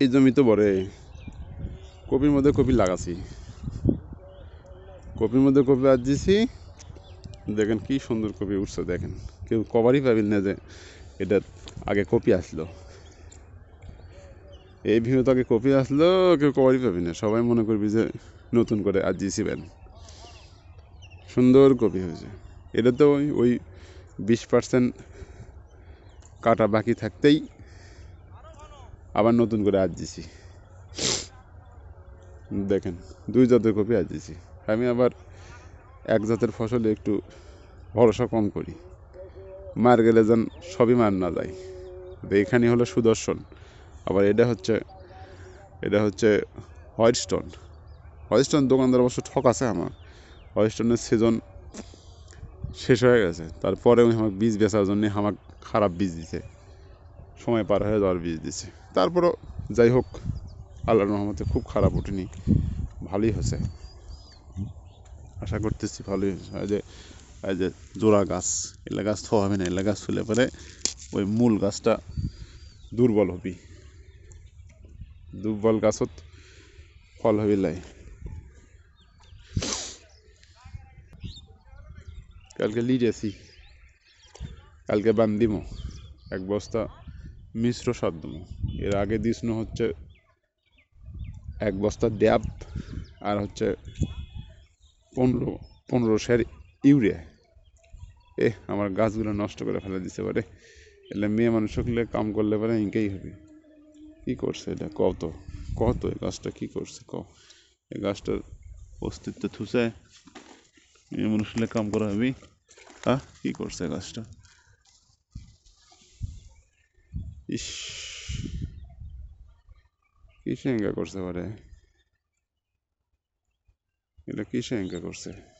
এই জমি তো বড় কপির মধ্যে কপি লাগাছি কপির মধ্যে কপি আজ দিছি দেখেন কি সুন্দর কপি উঠছে দেখেন কেউ কভারই পাবেন না যে এটা আগে কপি আসলো এই ভিউ তো আগে কপি আসলো কেউ কভারই পাবি না সবাই মনে করবি যে নতুন করে আজ দিছিবেন সুন্দর কপি হয়েছে এটা তো ওই 20% কাটা বাকি থাকতেই আবার নতুন করে আজ দিছি দেখেন দুই জাতের কপি আজ দিছি আমি আবার এক জাতের ফসলে একটু ভরসা কম করি মার গেলে যেন সবই মার না যায় এখানে হলো সুদর্শন আবার এটা হচ্ছে হোয়াইট স্টোন দোকানদার অবশ্য ঠক আছে আমার হোয়াইট স্টোনের সিজন শেষ হয়ে গেছে তারপরে আমাকে বীজ বেচার জন্য আমাকে খারাপ বীজ দিছে সময় পার হয়ে যাওয়ার বীজ দিছে তারপরও যাই হোক আল্লাহর রহমতে খুব খারাপ ওঠেনি ভালোই হয়েছে আশা করতেছি ভালোই হয়েছে এই যে জোড়া গাছ এলা গাছ থোয়া হবে না এলা গাছ ফুলে পরে ওই মূল গাছটা দুর্বল হবি দুর্বল গাছত ফল হবি লাই কালকে লিডেছি কালকে বান্দিমো এক বস্তা মিশ্র সার দেবো এর আগে দিস হচ্ছে এক বস্তা ড্যাব আর হচ্ছে 15 ইউরিয়া আমার গাছগুলো নষ্ট করে ফেলে দিতে পারে এলে মেয়ে মানুষ হলে কাম করলে পারে ইনকেই হবে কী করছে এটা কত এই গাছটা কী করছে এই গাছটার অস্তিত্ব থুসে মেয়ে মানুষ হলে কাম করা হবি কী করছে গাছটা ইস কিসে এঙ্গা করছে পারে এটা কিসে এঙ্গা করছে